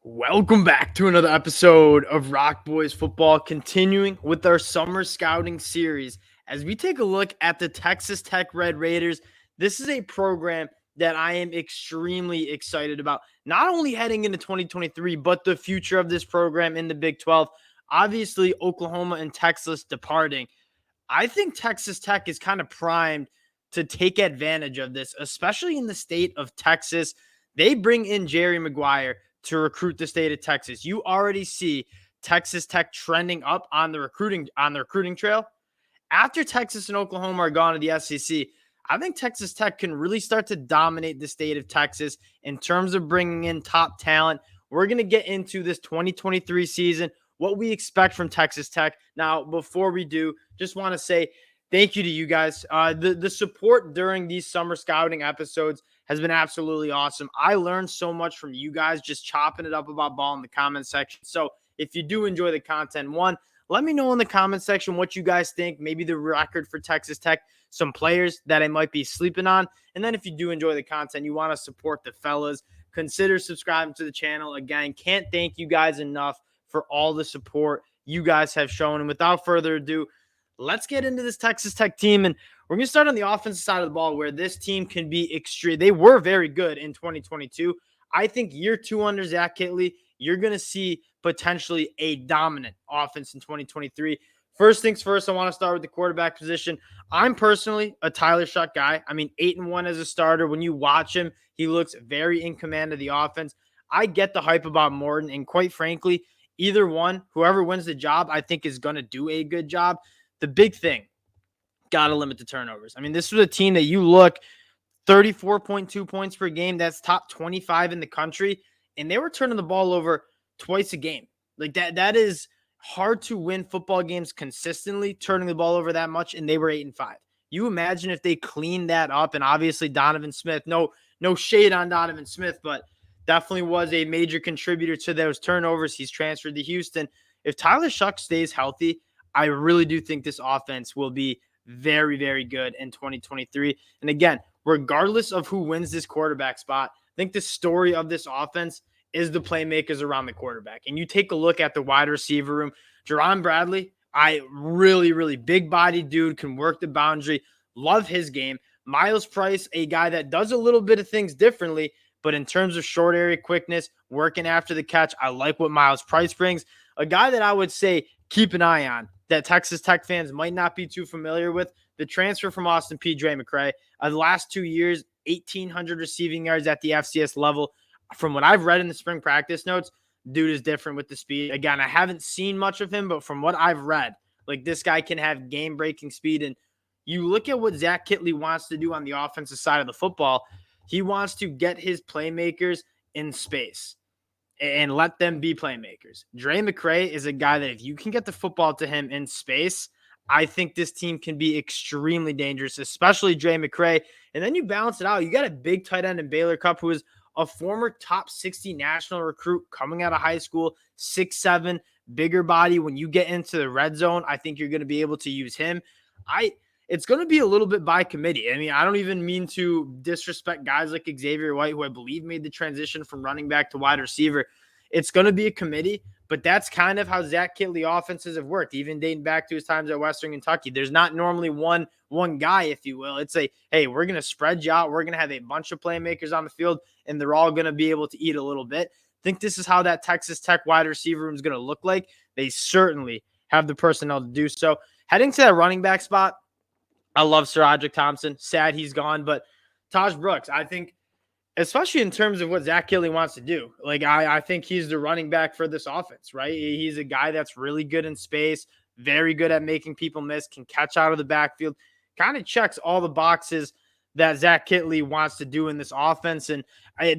Welcome back to another episode of Rock Boys Football, continuing with our summer scouting series. As we take a look at the Texas Tech Red Raiders, this is a program that I am extremely excited about, not only heading into 2023, but the future of this program in the Big 12. Obviously, Oklahoma and Texas departing. I think Texas Tech is kind of primed to take advantage of this, especially in the state of Texas. They bring in Jerry McGuire to recruit the state of Texas. You already see Texas Tech trending up on the recruiting trail. After Texas and Oklahoma are gone to the SEC, I think Texas Tech can really start to dominate the state of Texas in terms of bringing in top talent. We're going to get into this 2023 season, what we expect from Texas Tech. Now, before we do, just want to say thank you to you guys. The support during these summer scouting episodes has been absolutely awesome. I learned so much from you guys just chopping it up about ball in the comment section. So if you do enjoy the content, let me know in the comment section what you guys think, maybe the record for Texas Tech, some players that I might be sleeping on. And then if you do enjoy the content, you want to support the fellas, consider subscribing to the channel. Again, can't thank you guys enough for all the support you guys have shown. And without further ado, let's get into this Texas Tech team. And we're going to start on the offensive side of the ball where this team can be extreme. They were very good in 2022. I think year two under Zach Kittley, you're going to see potentially a dominant offense in 2023. First things first, I want to start with the quarterback position. I'm personally a Tyler Shuck guy. I mean, 8-1 as a starter. When you watch him, he looks very in command of the offense. I get the hype about Morton, and quite frankly, either one, whoever wins the job, I think is going to do a good job. The big thing, got to limit the turnovers. I mean, this was a team that you look 34.2 points per game. That's top 25 in the country. And they were turning the ball over twice a game. Like that is hard to win football games consistently, turning the ball over that much. And they were 8-5. You imagine if they cleaned that up. And obviously Donovan Smith, no shade on Donovan Smith, but definitely was a major contributor to those turnovers. He's transferred to Houston. If Tyler Shuck stays healthy, I really do think this offense will be very, very good in 2023. And again, regardless of who wins this quarterback spot, I think the story of this offense is the playmakers around the quarterback. And you take a look at the wide receiver room. Jerron Bradley, I really big-bodied dude, can work the boundary. Love his game. Miles Price, a guy that does a little bit of things differently, but in terms of short area quickness, working after the catch, I like what Miles Price brings. A guy that I would say keep an eye on that Texas Tech fans might not be too familiar with, the transfer from Austin Peay, Dre McCray. The last 2 years, 1,800 receiving yards at the FCS level. From what I've read in the spring practice notes, dude is different with the speed. Again, I haven't seen much of him, but from what I've read, like this guy can have game-breaking speed. And you look at what Zach Kittley wants to do on the offensive side of the football. He wants to get his playmakers in space and let them be playmakers. Dre McCray is a guy that if you can get the football to him in space, I think this team can be extremely dangerous, especially Dre McCray. And then you balance it out. You got a big tight end in Baylor Cup who is a former top 60 national recruit coming out of high school, 6'7", bigger body. When you get into the red zone, I think you're going to be able to use him. It's going to be a little bit by committee. I mean, I don't even mean to disrespect guys like Xavier White, who I believe made the transition from running back to wide receiver. It's going to be a committee, but that's kind of how Zach Kittley offenses have worked, even dating back to his times at Western Kentucky. There's not normally one guy, if you will. It's hey, we're going to spread you out. We're going to have a bunch of playmakers on the field, and they're all going to be able to eat a little bit. I think this is how that Texas Tech wide receiver room is going to look like. They certainly have the personnel to do so. Heading to that running back spot, I love SaRodorick Thompson. Sad he's gone, but Taj Brooks, I think, especially in terms of what Zach Kittley wants to do, like I think he's the running back for this offense, right? He's a guy that's really good in space, very good at making people miss, can catch out of the backfield, kind of checks all the boxes that Zach Kittley wants to do in this offense. And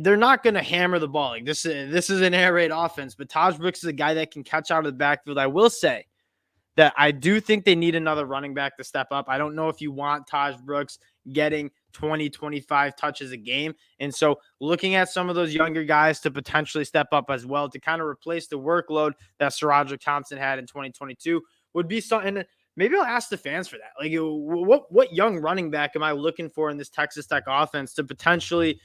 they're not going to hammer the ball. Like this is an air raid offense, but Taj Brooks is a guy that can catch out of the backfield. I will say that I do think they need another running back to step up. I don't know if you want Taj Brooks getting 20, 25 touches a game. And so looking at some of those younger guys to potentially step up as well to kind of replace the workload that SaRodorick Thompson had in 2022 would be something. Maybe I'll ask the fans for that. Like, what young running back am I looking for in this Texas Tech offense to potentially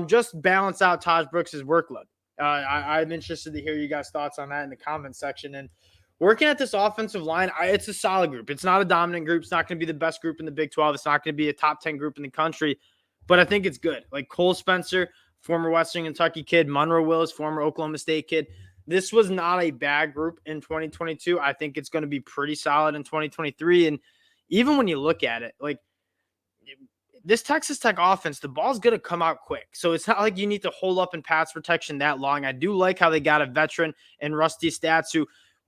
just balance out Taj Brooks' workload? I'm interested to hear you guys' thoughts on that in the comments section. And working at this offensive line, it's a solid group. It's not a dominant group. It's not going to be the best group in the Big 12. It's not going to be a top 10 group in the country, but I think it's good. Like Cole Spencer, former Western Kentucky kid, Monroe Willis, former Oklahoma State kid. This was not a bad group in 2022. I think it's going to be pretty solid in 2023. And even when you look at it, like this Texas Tech offense, the ball's going to come out quick. So it's not like you need to hold up in pass protection that long. I do like how they got a veteran and Rusty Stats who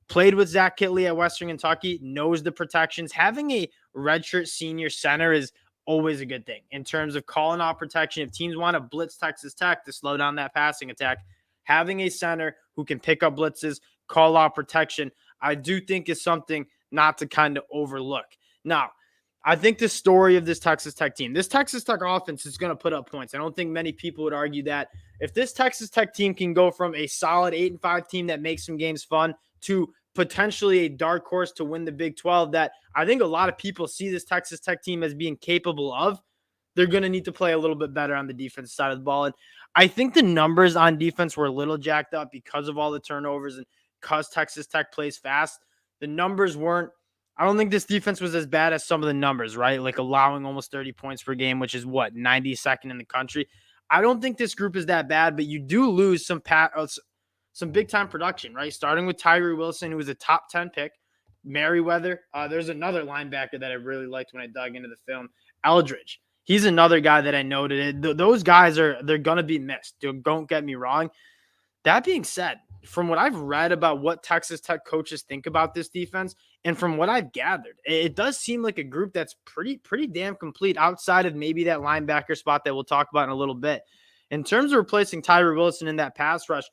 played with Zach Kitley at Western Kentucky, knows the protections. Having a redshirt senior center is always a good thing in terms of calling out protection. If teams want to blitz Texas Tech to slow down that passing attack, having a center who can pick up blitzes, call out protection, I do think is something not to kind of overlook. Now, I think the story of this Texas Tech team, this Texas Tech offense is going to put up points. I don't think many people would argue that. If this Texas Tech team can go from a solid 8-5 team that makes some games fun to potentially a dark horse to win the Big 12 that I think a lot of people see this Texas Tech team as being capable of, they're going to need to play a little bit better on the defense side of the ball. And I think the numbers on defense were a little jacked up because of all the turnovers and because Texas Tech plays fast. The numbers weren't, I don't think this defense was as bad as some of the numbers, right? Like allowing almost 30 points per game, which is what, 92nd in the country. I don't think this group is that bad, but you do lose some big-time production, right? Starting with Tyree Wilson, who was a top 10 pick. Merriweather. There's another linebacker that I really liked when I dug into the film. Eldridge. He's another guy that I noted. Those guys they're going to be missed. Don't get me wrong. That being said, from what I've read about what Texas Tech coaches think about this defense, and from what I've gathered, it does seem like a group that's pretty damn complete outside of maybe that linebacker spot that we'll talk about in a little bit. In terms of replacing Tyree Wilson in that pass rush,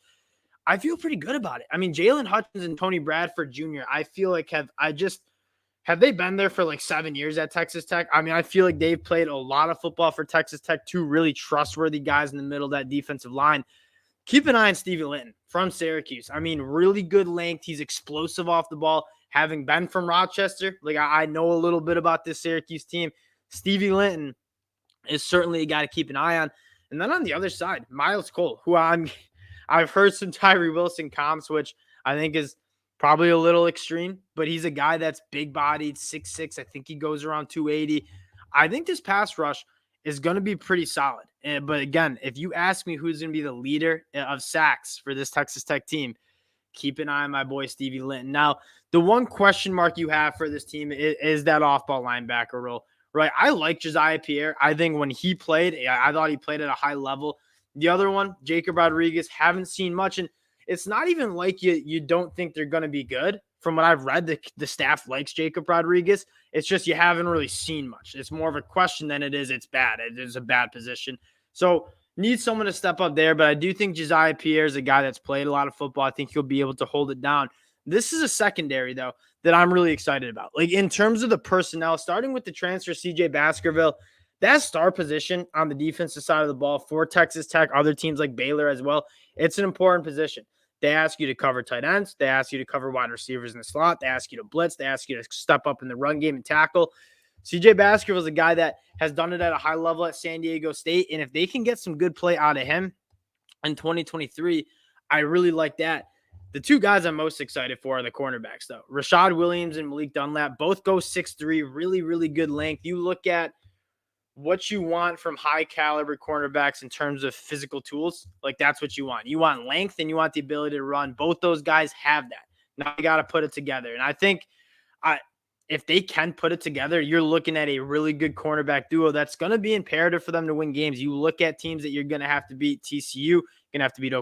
I feel pretty good about it. I mean, Jalen Hutchins and Tony Bradford Jr., I feel like have they been there for like 7 years at Texas Tech? I mean, I feel like they've played a lot of football for Texas Tech, two really trustworthy guys in the middle of that defensive line. Keep an eye on Stevie Linton from Syracuse. I mean, really good length. He's explosive off the ball. Having been from Rochester, like I know a little bit about this Syracuse team. Stevie Linton is certainly a guy to keep an eye on. And then on the other side, Miles Cole, who I've heard some Tyree Wilson comps, which I think is probably a little extreme, but he's a guy that's big-bodied, 6'6". I think he goes around 280. I think this pass rush is going to be pretty solid. But again, if you ask me who's going to be the leader of sacks for this Texas Tech team, keep an eye on my boy Stevie Linton. Now, the one question mark you have for this team is that off-ball linebacker role, right? I like Josiah Pierre. I think when he played, I thought he played at a high level. The other one, Jacob Rodriguez, haven't seen much. And it's not even like you don't think they're going to be good. From what I've read, the staff likes Jacob Rodriguez. It's just you haven't really seen much. It's more of a question than it is it's bad. It is a bad position. So need someone to step up there. But I do think Josiah Pierre is a guy that's played a lot of football. I think he'll be able to hold it down. This is a secondary, though, that I'm really excited about. Like in terms of the personnel, starting with the transfer CJ Baskerville, that star position on the defensive side of the ball for Texas Tech, other teams like Baylor as well, it's an important position. They ask you to cover tight ends. They ask you to cover wide receivers in the slot. They ask you to blitz. They ask you to step up in the run game and tackle. CJ Baskerville is a guy that has done it at a high level at San Diego State, and if they can get some good play out of him in 2023, I really like that. The two guys I'm most excited for are the cornerbacks, though. Rashad Williams and Malik Dunlap both go 6'3", really, really good length. You look at what you want from high caliber cornerbacks in terms of physical tools, like that's what you want. You want length and you want the ability to run. Both those guys have that. Now you got to put it together. And I think if they can put it together, you're looking at a really good cornerback duo that's going to be imperative for them to win games. You look at teams that you're going to have to beat. TCU, you're going to have to beat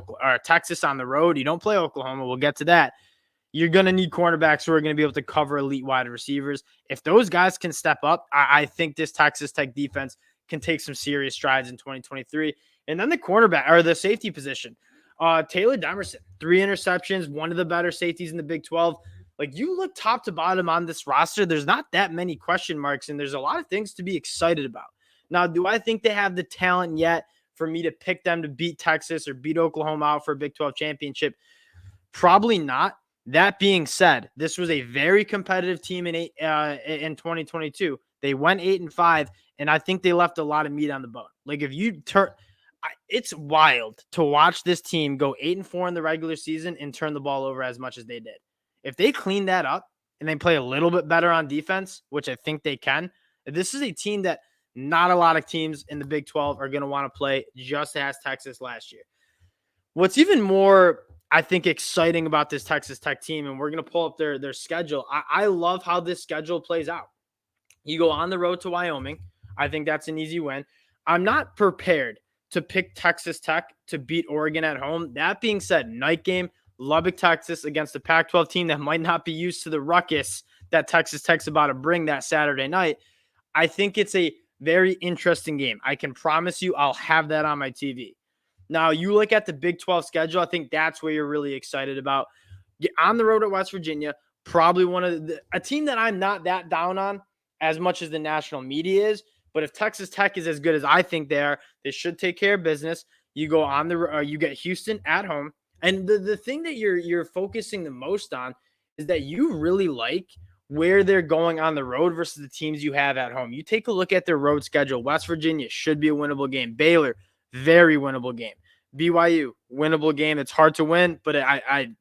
Texas on the road. You don't play Oklahoma. We'll get to that. You're going to need cornerbacks who are going to be able to cover elite wide receivers. If those guys can step up, I think this Texas Tech defense can take some serious strides in 2023. And then the cornerback or the safety position, Taylor Demerson, 3 interceptions, one of the better safeties in the Big 12. Like you look top to bottom on this roster, there's not that many question marks, and there's a lot of things to be excited about. Now, do I think they have the talent yet for me to pick them to beat Texas or beat Oklahoma out for a Big 12 championship? Probably not. That being said, this was a very competitive team in 2022. They went 8-5, and I think they left a lot of meat on the bone. Like if you turn, It's wild to watch this team go 8-4 in the regular season and turn the ball over as much as they did. If they clean that up and they play a little bit better on defense, which I think they can, this is a team that not a lot of teams in the Big 12 are going to want to play, just as Texas last year. What's even more, I think, exciting about this Texas Tech team, and we're going to pull up their schedule. I love how this schedule plays out. You go on the road to Wyoming. I think that's an easy win. I'm not prepared to pick Texas Tech to beat Oregon at home. That being said, night game, Lubbock, Texas against a Pac-12 team that might not be used to the ruckus that Texas Tech's about to bring that Saturday night. I think it's a very interesting game. I can promise you I'll have that on my TV. Now, you look at the Big 12 schedule, I think that's where you're really excited about. Get on the road at West Virginia, probably a team that I'm not that down on as much as the national media is. But if Texas Tech is as good as I think they are, they should take care of business. You go on you get Houston at home. And the thing that you're focusing the most on is that you really like where they're going on the road versus the teams you have at home. You take a look at their road schedule. West Virginia should be a winnable game. Baylor, very winnable game. BYU, winnable game. It's hard to win, but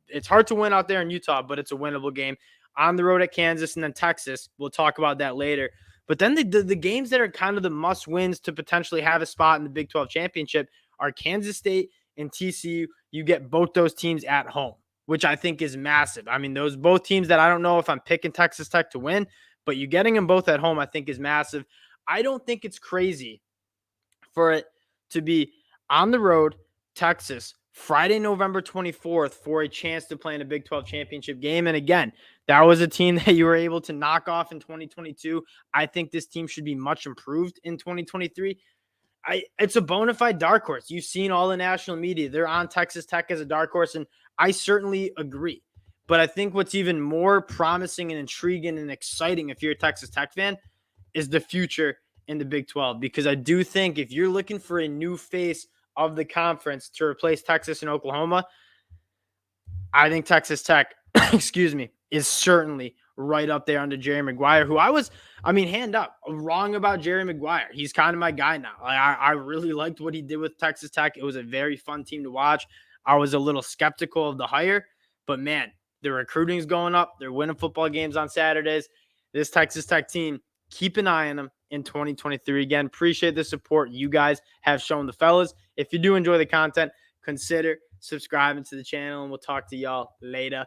it's hard to win out there in Utah, but it's a winnable game. On the road at Kansas and then Texas. We'll talk about that later. But then the games that are kind of the must wins to potentially have a spot in the Big 12 championship are Kansas State and TCU. You get both those teams at home, which I think is massive. I mean, those both teams that I don't know if I'm picking Texas Tech to win, but you getting them both at home, I think is massive. I don't think it's crazy for it to be on the road, Texas, Friday, November 24th for a chance to play in a Big 12 championship game. And again, that was a team that you were able to knock off in 2022. I think this team should be much improved in 2023. It's a bona fide dark horse. You've seen all the national media. They're on Texas Tech as a dark horse, and I certainly agree. But I think what's even more promising and intriguing and exciting if you're a Texas Tech fan is the future in the Big 12. Because I do think if you're looking for a new face of the conference to replace Texas and Oklahoma, I think Texas Tech, is certainly right up there under Jerry McGuire, who hand up, wrong about Jerry McGuire. He's kind of my guy now. I really liked what he did with Texas Tech. It was a very fun team to watch. I was a little skeptical of the hire, but man, the recruiting's going up. They're winning football games on Saturdays. This Texas Tech team, keep an eye on them in 2023. Again, appreciate the support you guys have shown the fellas. If you do enjoy the content, consider subscribing to the channel, and we'll talk to y'all later.